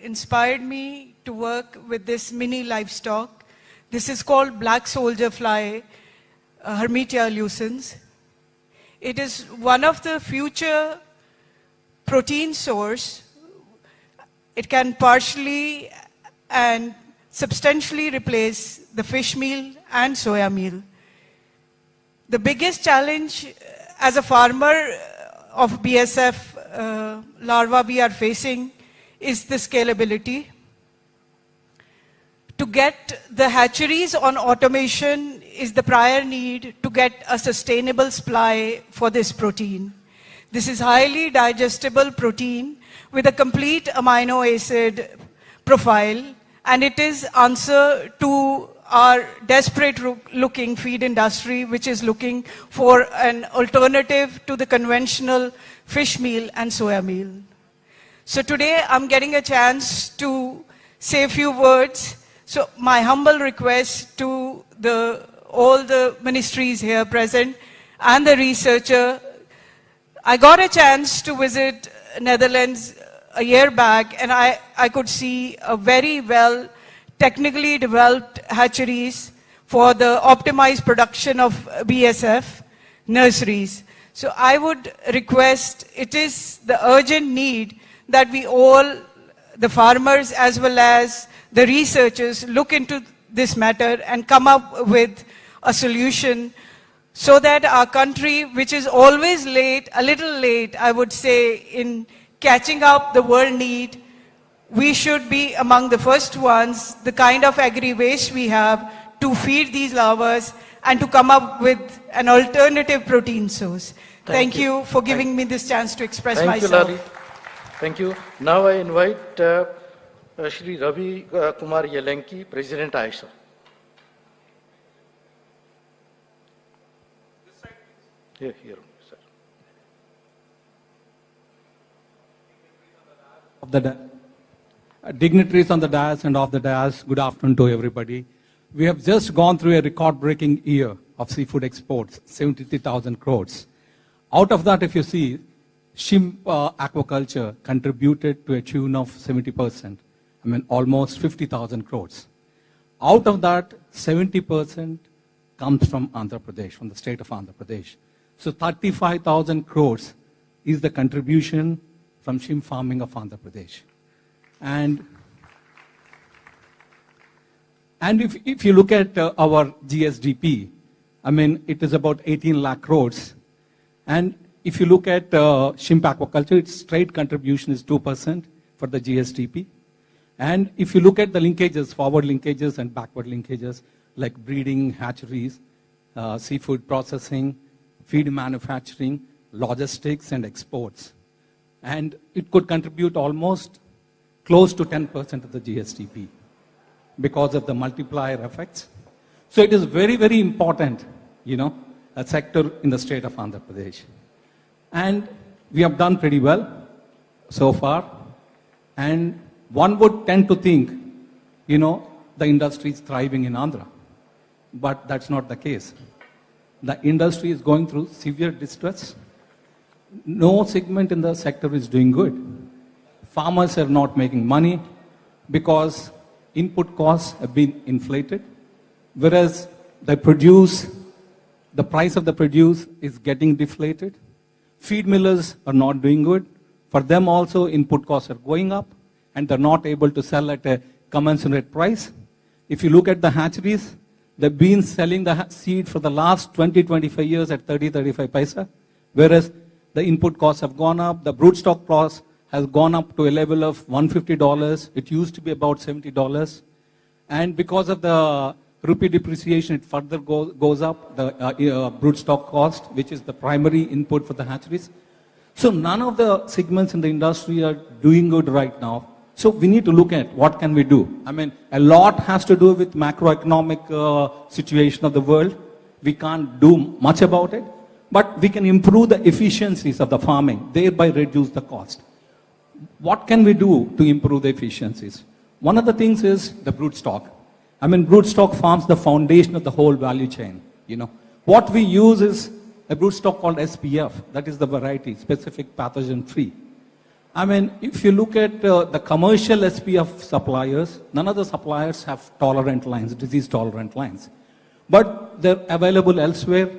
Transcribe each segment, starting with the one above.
inspired me to work with this mini livestock. This is called black soldier fly, Hermetia lucens. It is one of the future protein source. It can partially and substantially replace the fish meal and soya meal. The biggest challenge as a farmer of BSF larva we are facing is the scalability. To get the hatcheries on automation is the prior need to get a sustainable supply for this protein. This is highly digestible protein with a complete amino acid profile, and it is answer to our desperate looking feed industry, which is looking for an alternative to the conventional fish meal and soya meal. So today I'm getting a chance to say a few words. So my humble request to all the ministries here present and the researcher. I got a chance to visit Netherlands a year back, and I could see a very well technically developed hatcheries for the optimized production of BSF nurseries. So I would request, it is the urgent need that we all, the farmers as well as the researchers, look into this matter and come up with a solution so that our country, which is always late, a little late, I would say, in catching up the world need, we should be among the first ones, the kind of agri-waste we have, to feed these larvas and to come up with an alternative protein source. Thank you for giving me this chance to express myself. Thank you, Lali. Thank you. Now I invite Shri Ravi Kumar Yelenki, President ISO. Here, sir. Of the dignitaries on the dais and off the dais, good afternoon to everybody. We have just gone through a record-breaking year of seafood exports, 73,000 crores. Out of that, if you see, shrimp aquaculture contributed to a tune of 70%. I mean, almost 50,000 crores. Out of that, 70% comes from Andhra Pradesh, from the state of Andhra Pradesh. So 35,000 crores is the contribution from shrimp farming of Andhra Pradesh. And if you look at our GSDP, I mean, it is about 18 lakh crores. And if you look at shrimp aquaculture, its straight contribution is 2% for the GSDP. And if you look at the linkages, forward linkages and backward linkages, like breeding, hatcheries, seafood processing, feed manufacturing, logistics, and exports. And it could contribute almost close to 10% of the GSDP because of the multiplier effects. So it is very, very important, a sector in the state of Andhra Pradesh. And we have done pretty well so far. And one would tend to think, the industry is thriving in Andhra. But that's not the case. The industry is going through severe distress. No segment in the sector is doing good. Farmers are not making money because input costs have been inflated, whereas the price of the produce is getting deflated. Feed millers are not doing good. For them also, input costs are going up, and they're not able to sell at a commensurate price. If you look at the hatcheries, they've been selling the seed for the last 20-25 years at 30-35 paisa, whereas the input costs have gone up. The broodstock cost has gone up to a level of $150. It used to be about $70. And because of the rupee depreciation, it further goes up, the broodstock cost, which is the primary input for the hatcheries. So none of the segments in the industry are doing good right now. So we need to look at what can we do. I mean, a lot has to do with macroeconomic situation of the world. We can't do much about it, but we can improve the efficiencies of the farming, thereby reduce the cost. What can we do to improve the efficiencies? One of the things is the broodstock. I mean, broodstock forms the foundation of the whole value chain. What we use is a broodstock called SPF. That is the variety, specific pathogen free. I mean, if you look at the commercial SP of suppliers, none of the suppliers have tolerant lines, disease tolerant lines. But they're available elsewhere.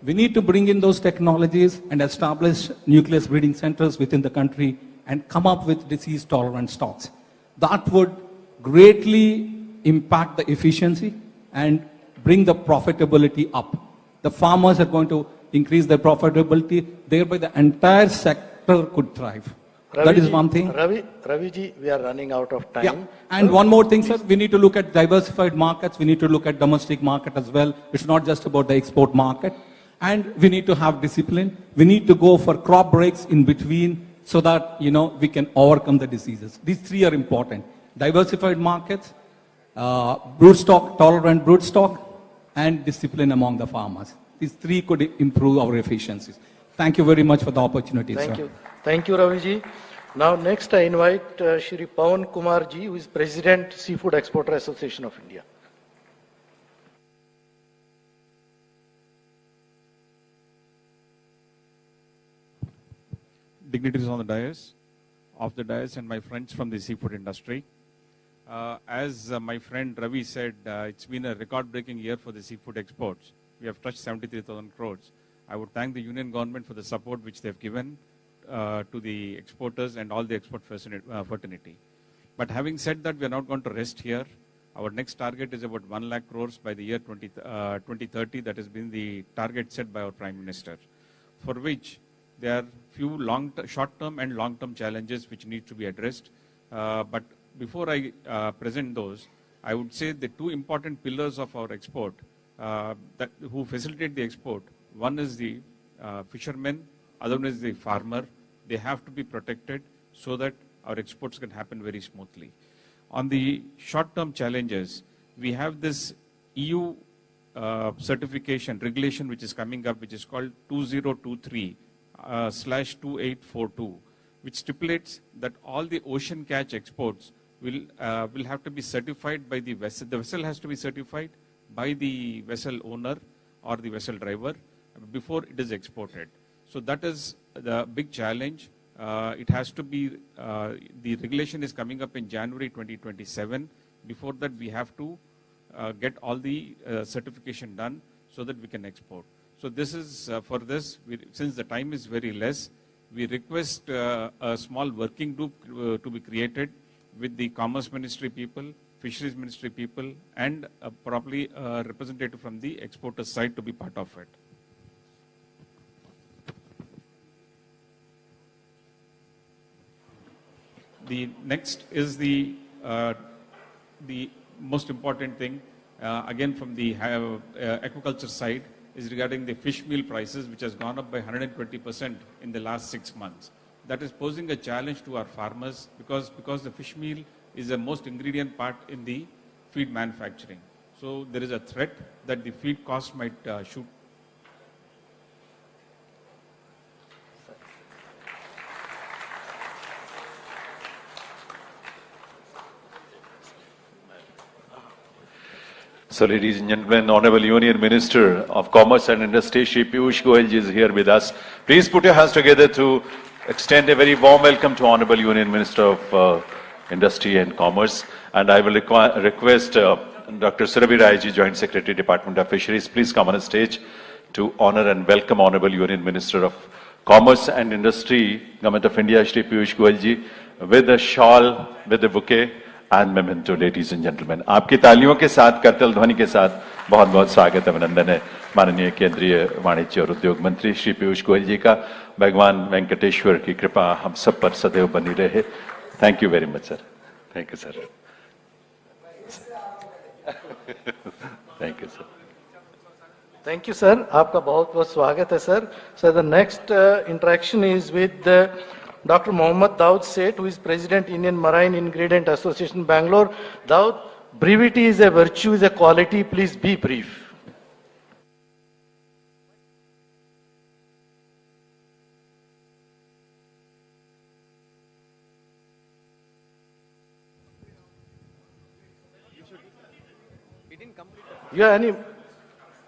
We need to bring in those technologies and establish nucleus breeding centers within the country and come up with disease tolerant stocks. That would greatly impact the efficiency and bring the profitability up. The farmers are going to increase their profitability, thereby the entire sector could thrive. That is one thing. Ravi ji, we are running out of time. Yeah. And one more thing, sir, we need to look at diversified markets. We need to look at domestic market as well. It's not just about the export market. And we need to have discipline. We need to go for crop breaks in between so that, we can overcome the diseases. These three are important. Diversified markets, broodstock, tolerant broodstock, and discipline among the farmers. These three could improve our efficiencies. Thank you very much for the opportunity, Thank sir. you. Thank you, Ravi ji. Now, next I invite Shri Pawan Kumar ji, who is President, Seafood Exporter Association of India. Dignitaries on the dais, off the dais, and my friends from the seafood industry. As my friend Ravi said, it's been a record-breaking year for the seafood exports. We have touched 73,000 crores. I would thank the union government for the support which they've given to the exporters and all the export fraternity. But having said that, we are not going to rest here. Our next target is about 1 lakh crores by the year 2030. That has been the target set by our Prime Minister, for which there are few short-term and long-term challenges which need to be addressed. But before I present those, I would say the two important pillars of our export who facilitate the export. One is the fishermen, other one is the farmer. They have to be protected so that our exports can happen very smoothly. On the short-term challenges, we have this EU certification regulation which is coming up, which is called 2023/2842, which stipulates that all the ocean catch exports will have to be certified by the vessel. The vessel has to be certified by the vessel owner or the vessel driver before it is exported. So that is the big challenge. It has to be, the regulation is coming up in January 2027. Before that, we have to get all the certification done so that we can export. So this is, for this, since the time is very less, we request a small working group to be created with the Commerce Ministry people, Fisheries Ministry people, and probably a representative from the exporter side to be part of it. The next is the most important thing, again from the aquaculture side, is regarding the fish meal prices, which has gone up by 120% in the last 6 months. That is posing a challenge to our farmers because the fish meal is the most ingredient part in the feed manufacturing. So there is a threat that the feed cost might shoot. So, ladies and gentlemen, Honorable Union Minister of Commerce and Industry, Shri Piyush Goyal ji is here with us. Please put your hands together to extend a very warm welcome to Honorable Union Minister of Industry and Commerce. And I will request Dr. Surabhi Rai ji, Joint Secretary, Department of Fisheries, please come on the stage to honor and welcome Honorable Union Minister of Commerce and Industry, Government of India, Shri Piyush Goyal ji, with a shawl, with a bouquet, and memento, ladies and gentlemen. आपकी तालियों के साथ, करतल ध्वनि के साथ बहुत बहुत स्वागत अभिनंदन है माननीय केंद्रीय वाणिज्य और उद्योग मंत्री श्री पीयूष गोयल जी का। भगवान वेंकटेश्वर की कृपा हम सब पर सदैव बनी रहे। Thank you very much sir. Thank you sir. Thank you sir. Thank you, sir. आपका बहुत बहुत स्वागत है, sir. So the next interaction is with Dr. Mohammad Daud Seth, who is President, Indian Marine Ingredient Association, Bangalore. Daud, brevity is a virtue, is a quality. Please be brief. Yeah, any?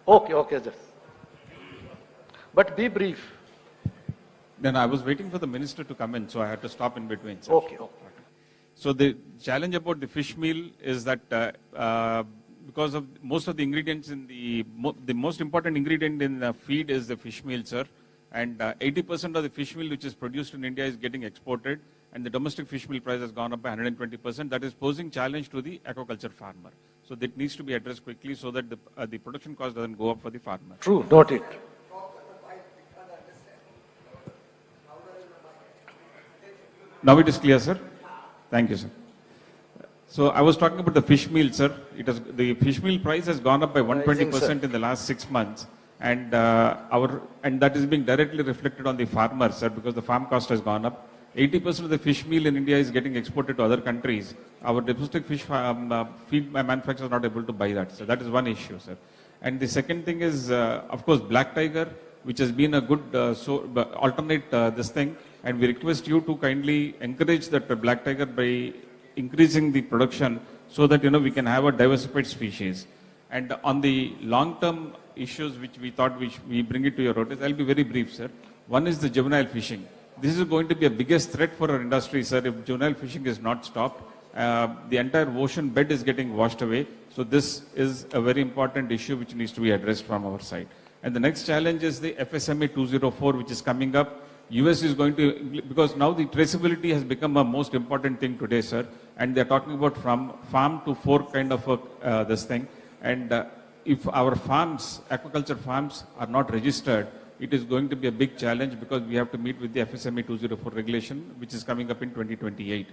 Okay, just. But be brief. Then I was waiting for the minister to come in, so I had to stop in between. Sir. Okay, okay. So the challenge about the fish meal is that because of most of the ingredients in the most important ingredient in the feed is the fish meal, sir. And 80% of the fish meal which is produced in India is getting exported, and the domestic fish meal price has gone up by 120%. That is posing challenge to the aquaculture farmer. So that needs to be addressed quickly so that the production cost doesn't go up for the farmer. True, noted. Now it is clear, sir. Thank you, sir. So I was talking about the fish meal, sir. The fish meal price has gone up by 120% in the last 6 months, and that is being directly reflected on the farmers, sir, because the farm cost has gone up. 80% of the fish meal in India is getting exported to other countries. Our domestic fish feed manufacturers are not able to buy that, sir. That is one issue, sir. And the second thing is, of course, black tiger, which has been a good alternate this thing. And we request you to kindly encourage that black tiger by increasing the production so that, we can have a diversified species. And on the long-term issues which we thought we bring it to your notice, I'll be very brief, sir. One is the juvenile fishing. This is going to be a biggest threat for our industry, sir. If juvenile fishing is not stopped, the entire ocean bed is getting washed away. So this is a very important issue which needs to be addressed from our side. And the next challenge is the FSMA 204, which is coming up. US is going to, because now the traceability has become a most important thing today, sir. And they're talking about from farm to fork kind of this thing. And if our farms, aquaculture farms, are not registered, it is going to be a big challenge because we have to meet with the FSMA 204 regulation, which is coming up in 2028.